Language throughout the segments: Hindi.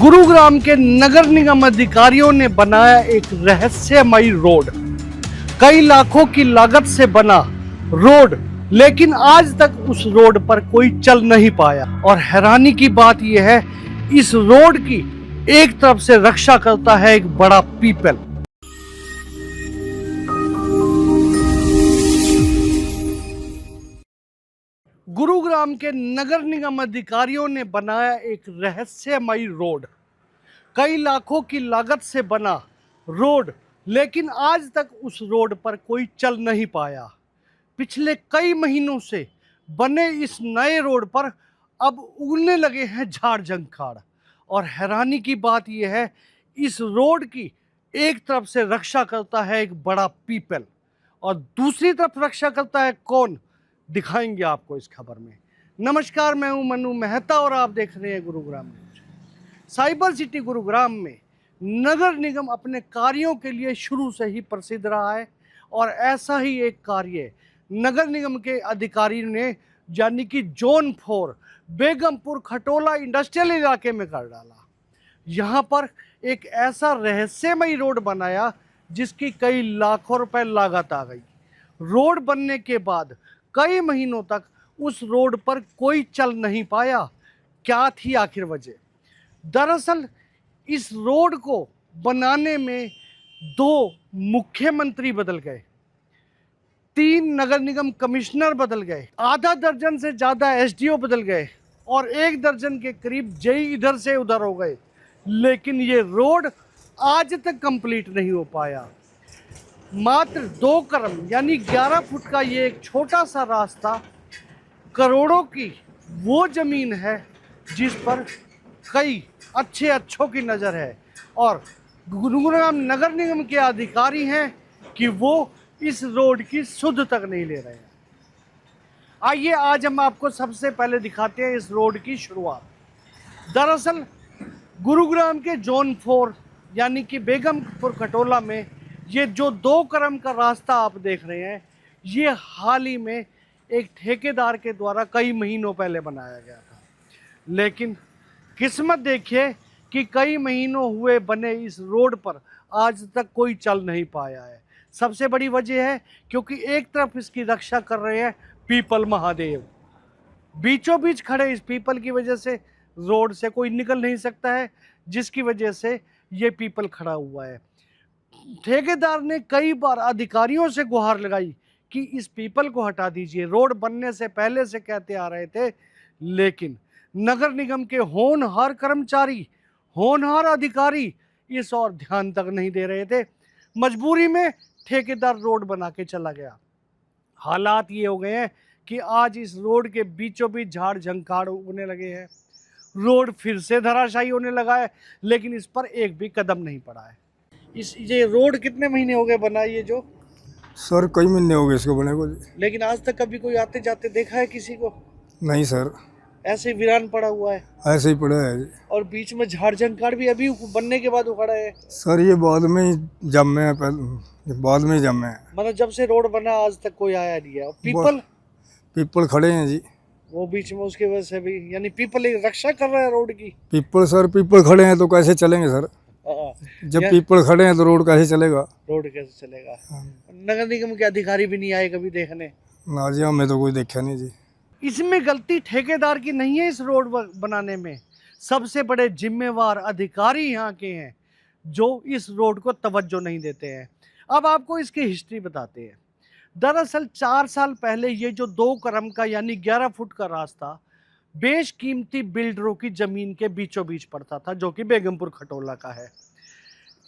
गुरुग्राम के नगर निगम अधिकारियों ने बनाया एक रहस्यमयी रोड। कई लाखों की लागत से बना रोड, लेकिन आज तक उस रोड पर कोई चल नहीं पाया। और हैरानी की बात यह है, इस रोड की एक तरफ से रक्षा करता है एक बड़ा पीपल। गुरुग्राम के नगर निगम अधिकारियों ने बनाया एक रहस्यमयी रोड। कई लाखों की लागत से बना रोड, लेकिन आज तक उस रोड पर कोई चल नहीं पाया। पिछले कई महीनों से बने इस नए रोड पर अब उगने लगे हैं झाड़ झंखाड़। और हैरानी की बात यह है, इस रोड की एक तरफ से रक्षा करता है एक बड़ा पीपल और दूसरी तरफ रक्षा करता है कौन, दिखाएंगे आपको इस खबर में। नमस्कार, मैं हूं मनु मेहता और आप देख रहे हैं Gurugram news. Cyber city Gurugram में नगर निगम अपने कार्यों के लिए शुरू से ही प्रसिद्ध रहा है और ऐसा ही एक कार्य नगर निगम के अधिकारी ने यानी कि जोन 4 बेगमपुर खटोला इंडस्ट्रियल इलाके में कर डाला। यहाँ पर एक ऐसा रहस्यमयी रोड बनाया जिसकी कई लाखों रुपए लागत आ गई। रोड बनने के बाद कई महीनों तक उस रोड पर कोई चल नहीं पाया। क्या थी आखिर वजह? दरअसल इस रोड को बनाने में 2 मुख्यमंत्री बदल गए, 3 नगर निगम कमिश्नर बदल गए, आधा दर्जन से ज़्यादा एसडीओ बदल गए और 1 दर्जन के करीब जेई इधर से उधर हो गए, लेकिन ये रोड आज तक कंप्लीट नहीं हो पाया। मात्र 2 कदम यानी 11 फुट का ये एक छोटा सा रास्ता करोड़ों की वो जमीन है जिस पर कई अच्छों की नज़र है और गुरुग्राम नगर निगम के अधिकारी हैं कि वो इस रोड की सुध तक नहीं ले रहे हैं। आइए आज हम आपको सबसे पहले दिखाते हैं इस रोड की शुरुआत। दरअसल गुरुग्राम के जोन 4 यानी कि बेगमपुर खटोला में ये जो 2 कदम का रास्ता आप देख रहे हैं, ये हाल ही में एक ठेकेदार के द्वारा कई महीनों पहले बनाया गया था। लेकिन किस्मत देखिए कि कई महीनों हुए बने इस रोड पर आज तक कोई चल नहीं पाया है। सबसे बड़ी वजह है क्योंकि एक तरफ इसकी रक्षा कर रहे हैं पीपल महादेव। बीचों बीच खड़े इस पीपल की वजह से रोड से कोई निकल नहीं सकता है, जिसकी वजह से ये पीपल खड़ा हुआ है। ठेकेदार ने कई बार अधिकारियों से गुहार लगाई कि इस पीपल को हटा दीजिए, रोड बनने से पहले से कहते आ रहे थे, लेकिन नगर निगम के होनहार कर्मचारी, होनहार अधिकारी इस और ध्यान तक नहीं दे रहे थे। मजबूरी में ठेकेदार रोड बना के चला गया। हालात ये हो गए हैं कि आज इस रोड के बीचों बीच झाड़ झंखाड़ उगने लगे हैं। रोड फिर से धराशायी होने लगा है, लेकिन इस पर एक भी कदम नहीं पड़ा है। ये रोड कितने महीने हो गए बना, ये जो सर कई महीने हो गए इसको बने को। लेकिन आज तक कभी कोई आते जाते देखा है किसी को? नहीं सर, ऐसे ही वीरान पड़ा हुआ है ऐसे ही पड़ा है। और बीच में झाड़ झंखाड़ भी अभी बनने के बाद उखड़ा है। सर ये बाद में ही जमे हैं, बाद में ही जमे हैं। मतलब जब से रोड बना आज तक कोई आया नहीं है। पीपल खड़े हैं जी, वो बीच में, उसकी वजह से भी यानी पीपल एक रक्षा कर रहा है रोड की। पीपल खड़े हैं तो कैसे चलेंगे सर? जब पीपल खड़े हैं तो रोड कैसे चलेगा? रोड कैसे चलेगा? नगर निगम के अधिकारी भी नहीं आए कभी देखने? ना जी, हमें तो कोई देखा नहीं जी। इसमें गलती ठेकेदार की नहीं है। इस रोड बनाने में सबसे बड़े जिम्मेवार अधिकारी यहाँ के हैं जो इस रोड को तवज्जो नहीं देते हैं। अब आपको इसकी हिस्ट्री बताते हैं। दरअसल 4 साल पहले ये जो 2 कदम का यानी 11 फुट का रास्ता बेशकीमती बिल्डरों की जमीन के बीचों बीच पड़ता था, जो कि बेगमपुर खटोला का है।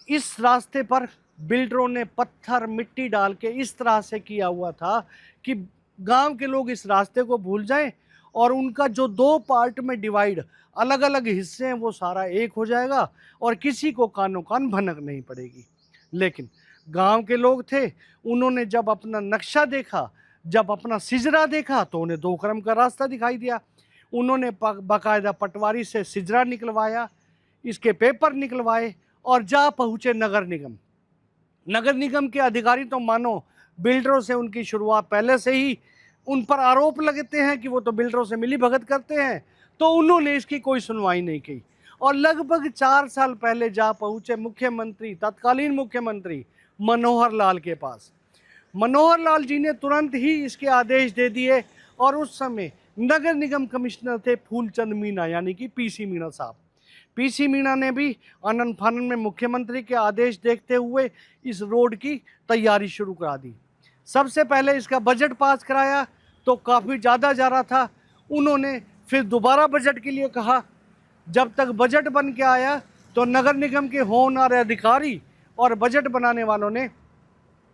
इस रास्ते पर बिल्डरों ने पत्थर मिट्टी डाल के इस तरह से किया हुआ था कि गांव के लोग इस रास्ते को भूल जाएं और उनका जो 2 पार्ट में डिवाइड अलग अलग हिस्से हैं वो सारा एक हो जाएगा और किसी को कानो कान भनक नहीं पड़ेगी। लेकिन गांव के लोग थे, उन्होंने जब अपना नक्शा देखा, जब अपना सिजरा देखा तो उन्हें 2 कदम का रास्ता दिखाई दिया। उन्होंने बाकायदा पटवारी से सिजरा निकलवाया, इसके पेपर निकलवाए और जा पहुँचे नगर निगम। नगर निगम के अधिकारी तो मानो बिल्डरों से उनकी शुरुआत पहले से ही उन पर आरोप लगते हैं कि वो तो बिल्डरों से मिली भगत करते हैं, तो उन्होंने इसकी कोई सुनवाई नहीं की और लगभग 4 साल पहले जा पहुंचे मुख्यमंत्री, तत्कालीन मुख्यमंत्री मनोहर लाल के पास। मनोहर लाल जी ने तुरंत ही इसके आदेश दे दिए और उस समय नगर निगम कमिश्नर थे फूलचंद मीणा, यानी कि पीसी मीणा साहब। पीसी मीणा ने भी आनन फानन में मुख्यमंत्री के आदेश देखते हुए इस रोड की तैयारी शुरू करा दी। सबसे पहले इसका बजट पास कराया तो काफ़ी ज़्यादा जा रहा था। उन्होंने फिर दोबारा बजट के लिए कहा। जब तक बजट बन के आया तो नगर निगम के होनहार अधिकारी और बजट बनाने वालों ने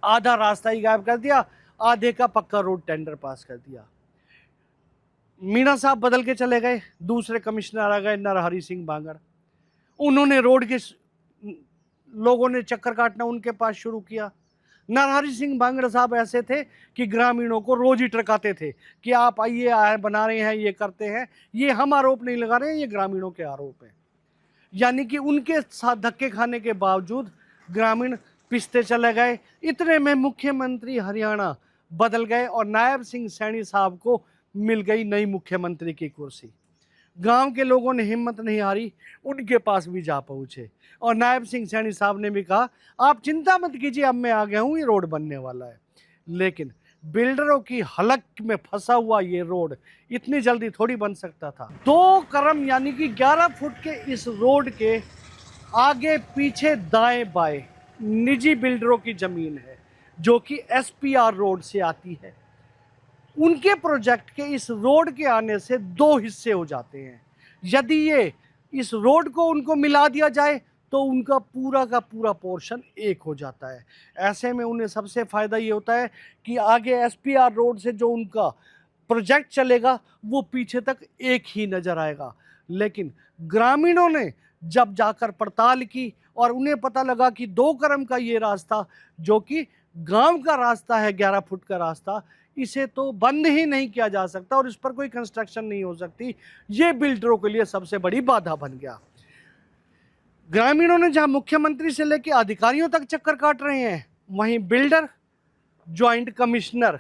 आधा रास्ता ही गायब कर दिया, आधे का पक्का रोड टेंडर पास कर दिया। मीणा साहब बदल के चले गए, दूसरे कमिश्नर आ गए नरहरि सिंह बांगड़। उन्होंने रोड के लोगों ने चक्कर काटना उनके पास शुरू किया। नरहरि सिंह बांगड़ साहब ऐसे थे कि ग्रामीणों को रोज ही टरकाते थे कि आप आइए, आए बना रहे हैं, ये करते हैं। ये हम आरोप नहीं लगा रहे हैं, ये ग्रामीणों के आरोप हैं। यानी कि उनके साथ धक्के खाने के बावजूद ग्रामीण पिसते चले गए। इतने में मुख्यमंत्री हरियाणा बदल गए और नायब सिंह सैनी साहब को मिल गई नई मुख्यमंत्री की कुर्सी। गांव के लोगों ने हिम्मत नहीं हारी, उनके पास भी जा पहुंचे और नायब सिंह सैनी साहब ने भी कहा आप चिंता मत कीजिए, अब मैं आ गया हूं, ये रोड बनने वाला है। लेकिन बिल्डरों की हलक में फंसा हुआ ये रोड इतनी जल्दी थोड़ी बन सकता था। 2 करम यानी कि 11 फुट के इस रोड के आगे पीछे दाएं बाएं निजी बिल्डरों की जमीन है जो कि एसपीआर रोड से आती है। उनके प्रोजेक्ट के इस रोड के आने से 2 हिस्से हो जाते हैं। यदि ये इस रोड को उनको मिला दिया जाए तो उनका पूरा का पूरा पोर्शन एक हो जाता है। ऐसे में उन्हें सबसे फ़ायदा ये होता है कि आगे एसपीआर रोड से जो उनका प्रोजेक्ट चलेगा वो पीछे तक एक ही नज़र आएगा। लेकिन ग्रामीणों ने जब जाकर पड़ताल की और उन्हें पता लगा कि 2 करम का ये रास्ता जो कि गांव का रास्ता है, 11 फुट का रास्ता, इसे तो बंद ही नहीं किया जा सकता और इस पर कोई कंस्ट्रक्शन नहीं हो सकती, ये बिल्डरों के लिए सबसे बड़ी बाधा बन गया। ग्रामीणों ने जहां मुख्यमंत्री से लेकर अधिकारियों तक चक्कर काट रहे हैं, वहीं बिल्डर जॉइंट कमिश्नर,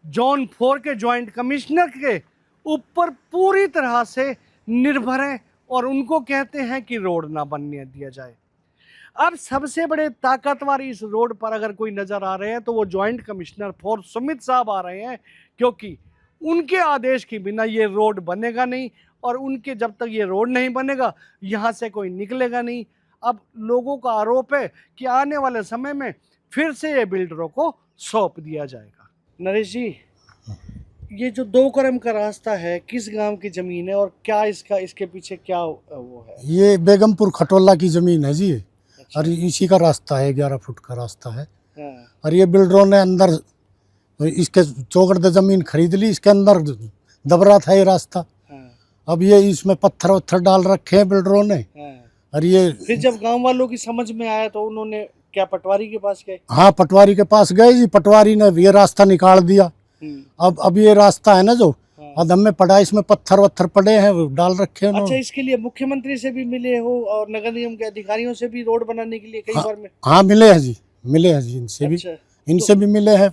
जोन 4 के जॉइंट कमिश्नर के ऊपर पूरी तरह से निर्भर हैं और उनको कहते हैं कि रोड ना बनने दिया जाए। अब सबसे बड़े ताकतवर इस रोड पर अगर कोई नज़र आ रहे हैं तो वो जॉइंट कमिश्नर 4 सुमित साहब आ रहे हैं, क्योंकि उनके आदेश के बिना ये रोड बनेगा नहीं और उनके जब तक ये रोड नहीं बनेगा यहाँ से कोई निकलेगा नहीं। अब लोगों का आरोप है कि आने वाले समय में फिर से ये बिल्डरों को सौंप दिया जाएगा। नरेश जी, ये जो 2 करम का रास्ता है किस गांव की ज़मीन है और क्या इसके पीछे क्या वो है? ये बेगमपुर खटोला की ज़मीन है जी। और इसी का रास्ता है, 11 फुट का रास्ता है। और ये बिल्डरों ने अंदर इसके चौगड़ ज़मीन खरीद ली, इसके अंदर दब रहा था ये रास्ता। अब ये इसमें पत्थर वत्थर डाल रखे हैं बिल्डरों ने। और ये फिर जब गांव वालों की समझ में आया तो उन्होंने क्या पटवारी के पास गए? हाँ, पटवारी के पास गए जी। पटवारी ने ये रास्ता निकाल दिया। अब ये रास्ता है ना जो अदम में पड़ा, इसमें पत्थर वत्थर पड़े हैं, डाल रखे हैं। अच्छा, इसके लिए मुख्यमंत्री से भी मिले हो और नगर निगम के अधिकारियों से भी रोड बनाने के लिए कई बार में? हाँ, मिले हैं जी, मिले हैं जी। इनसे भी इनसे भी मिले हैं।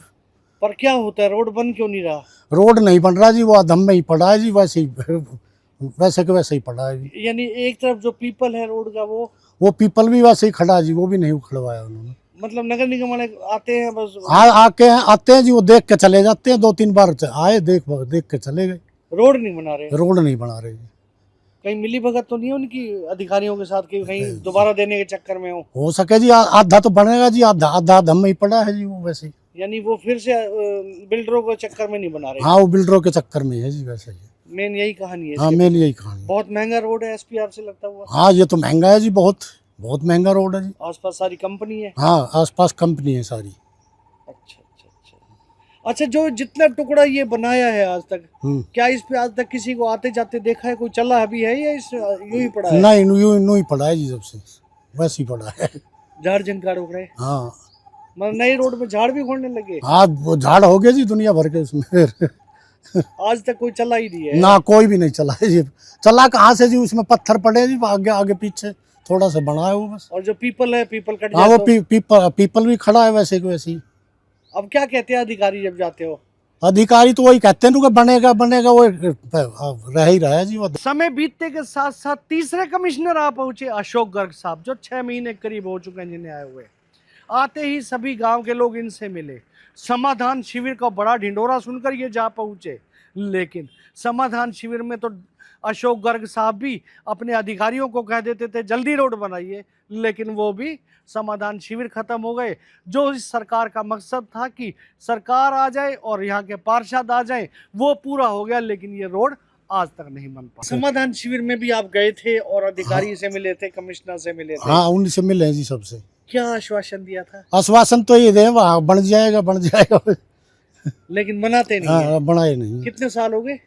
पर क्या होता है, रोड बन क्यों नहीं रहा? रोड नहीं बन रहा जी, वो अधम में ही पड़ा है जी, वैसे के वैसे ही पड़ा है जी। यानी एक तरफ जो पीपल है रोड का वो पीपल भी वैसे ही खड़ा है जी, वो भी नहीं उखड़वाया उन्होंने। मतलब नगर निगम वाले आते हैं बस? आते हैं जी, वो देख के चले जाते हैं। 2-3 बार आए, देख के चले गए। रोड नहीं बना रहे? रोड नहीं बना रहे जी। कहीं मिली भगत तो नहीं है उनकी अधिकारियों के साथ कि कहीं दोबारा देने के चक्कर में हो सके जी। आधा तो बनेगा जी, आधा अधम में ही पड़ा है जी वो वैसे ही। यानी वो फिर से बिल्डरों के चक्कर में नहीं बना रहे? हाँ, वो बिल्डरों के चक्कर में है जी, वैसे ही। मेन यही कहानी है? हाँ, मेन यही कहानी। बहुत महंगा रोड है एसपीआर से लगता हुआ? हाँ, ये तो महंगा है जी, बहुत महंगा रोड है जी। आसपास सारी कंपनी है? हाँ, आसपास कंपनी है सारी। अच्छा, जो जितना टुकड़ा ये बनाया है आज तक, क्या इस पे आज तक किसी को आते जाते देखा है? कोई चला अभी है या इस यूं ही पड़ा है? नहीं, यूं ही पड़ा है जी, जब से वैसे ही पड़ा है। झाड़ झंकार उग रहे? हाँ, मतलब नई रोड में झाड़ भी खोलने लगे? हाँ, वो झाड़ हो गए जी दुनिया भर के उसमें। आज तक कोई चला ही नहीं है? ना, कोई भी नहीं चला है जी। चला कहाँ से जी, उसमें पत्थर पड़े जी, आगे पीछे थोड़ा सा बना है वो बस। और जो पीपल है, पीपल कट हाँ, जाए वो पीपल भी खड़ा है वैसे ही। अब क्या कहते हैं अधिकारी जब जाते हो? अधिकारी तो वही कहते हैं कि बनेगा बनेगा, वो रह ही रहा है जी वो। समय बीतने के साथ साथ तीसरे कमिश्नर आ पहुंचे, अशोक गर्ग साहब, जो 6 महीने करीब हो चुके हैं जिन्हें आए हुए। आते ही सभी गांव के लोग इनसे मिले, समाधान शिविर का बड़ा ढिंडोरा सुनकर ये जा पहुंचे। लेकिन समाधान शिविर में तो अशोक गर्ग साहब भी अपने अधिकारियों को कह देते थे जल्दी रोड बनाइए, लेकिन वो भी समाधान शिविर खत्म हो गए। जो इस सरकार का मकसद था कि सरकार आ जाए और यहाँ के पार्षद आ जाए, वो पूरा हो गया, लेकिन ये रोड आज तक नहीं बन पाया। समाधान शिविर में भी आप गए थे और अधिकारी से मिले थे, कमिश्नर से मिले थे। हाँ, उनसे मिले हैं जी सबसे। क्या आश्वासन दिया था? आश्वासन तो ये दे वहाँ बन जाएगा बन जाएगा, लेकिन बनाते नहीं हाँ, हैं। बनाए नहीं। कितने साल हो गए?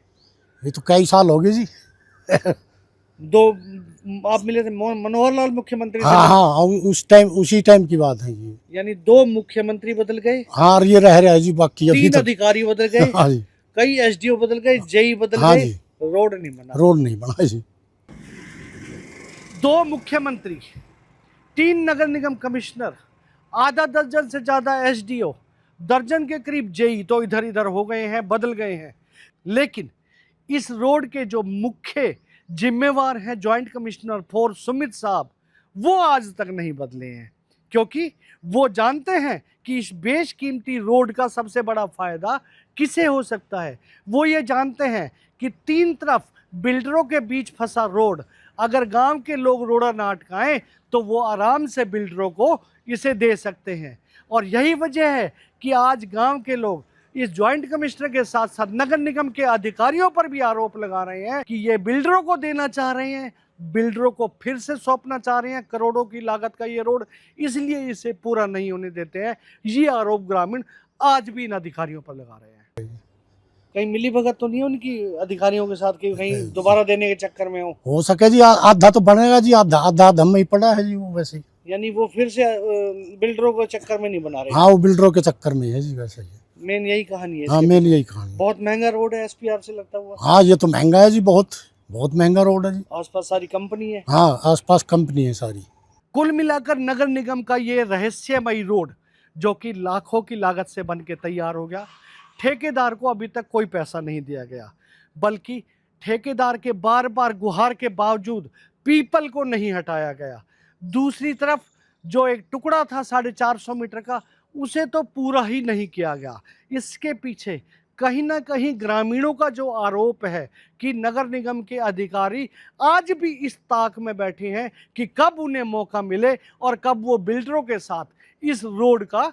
ये तो कई साल हो गए जी। आप मिले थे मनोहर लाल मुख्यमंत्री से? हाँ हाँ, उस टाइम उसी टाइम की बात है जी। यानी 2 मुख्यमंत्री बदल गए। हाँ, और ये रह रहा है जी बाकी अभी 3 तक। अधिकारी बदल गए। हाँ जी, कई एसडीओ बदल गए, जेई बदल हाँ गए, जी। रोड नहीं बना। रोड नहीं बना जी। 2 मुख्यमंत्री, 3 नगर निगम कमिश्नर, आधा दर्जन से ज्यादा एसडीओ, दर्जन के करीब जेई तो इधर इधर हो गए हैं, बदल गए हैं। लेकिन इस रोड के जो मुख्य जिम्मेवार हैं जॉइंट कमिश्नर 4 सुमित साहब, वो आज तक नहीं बदले हैं, क्योंकि वो जानते हैं कि इस बेशकीमती रोड का सबसे बड़ा फायदा किसे हो सकता है। वो ये जानते हैं कि 3 तरफ बिल्डरों के बीच फंसा रोड, अगर गांव के लोग रोड़ा ना अटकाएं तो वो आराम से बिल्डरों को इसे दे सकते हैं। और यही वजह है कि आज गांव के लोग इस ज्वाइंट कमिश्नर के साथ साथ नगर निगम के अधिकारियों पर भी आरोप लगा रहे हैं कि ये बिल्डरों को देना चाह रहे हैं, बिल्डरों को फिर से सौंपना चाह रहे हैं करोड़ों की लागत का ये रोड, इसलिए इसे पूरा नहीं होने देते हैं। ये आरोप ग्रामीण आज भी इन अधिकारियों पर लगा रहे हैं। कहीं मिली भगत तो नहीं है उनकी अधिकारियों के साथ कि कहीं दोबारा देने के चक्कर में हो सके जी, आधा तो बनेगा जी, आधा आधा दम ही पड़ा है जी वो वैसे। यानी वो फिर से बिल्डरों के चक्कर में नहीं बना रहे? हाँ, वो बिल्डरों के चक्कर में है जी वैसे ही। मेन यही कहानी है। हाँ, मेन यही कहानी। बहुत महंगा रोड है एसपीआर से लगता हुआ। हाँ, ये तो महंगा है जी, बहुत बहुत महंगा रोड है जी। आसपास सारी कंपनी है। हाँ, आसपास कंपनी है सारी। कुल मिलाकर नगर निगम का ये रहस्यमयी रोड, जो कि लाखों की लागत से बन के तैयार हो गया, ठेकेदार को अभी तक कोई पैसा नहीं दिया गया, बल्कि ठेकेदार के बार बार गुहार के बावजूद पीपल को नहीं हटाया गया। दूसरी तरफ जो एक टुकड़ा था 450 मीटर का, उसे तो पूरा ही नहीं किया गया। इसके पीछे कहीं ना कहीं ग्रामीणों का जो आरोप है कि नगर निगम के अधिकारी आज भी इस ताक में बैठे हैं कि कब उन्हें मौका मिले और कब वो बिल्डरों के साथ इस रोड का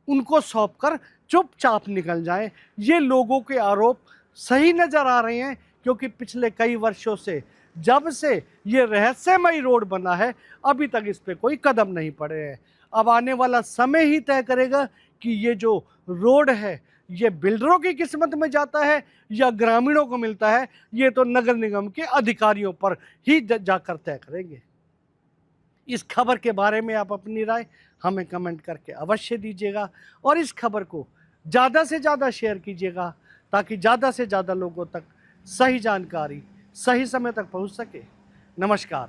उनको सौंपकर चुपचाप निकल जाएं। ये लोगों के आरोप सही नजर आ रहे हैं, क्योंकि पिछले कई वर्षों से जब से ये रहस्यमयी रोड बना है, अभी तक इस पे कोई कदम नहीं पड़े हैं। अब आने वाला समय ही तय करेगा कि ये जो रोड है ये बिल्डरों की किस्मत में जाता है या ग्रामीणों को मिलता है। ये तो नगर निगम के अधिकारियों पर ही जाकर तय करेंगे। इस खबर के बारे में आप अपनी राय हमें कमेंट करके अवश्य दीजिएगा और इस खबर को ज़्यादा से ज़्यादा शेयर कीजिएगा, ताकि ज़्यादा से ज़्यादा लोगों तक सही जानकारी सही समय तक पहुंच सके। नमस्कार।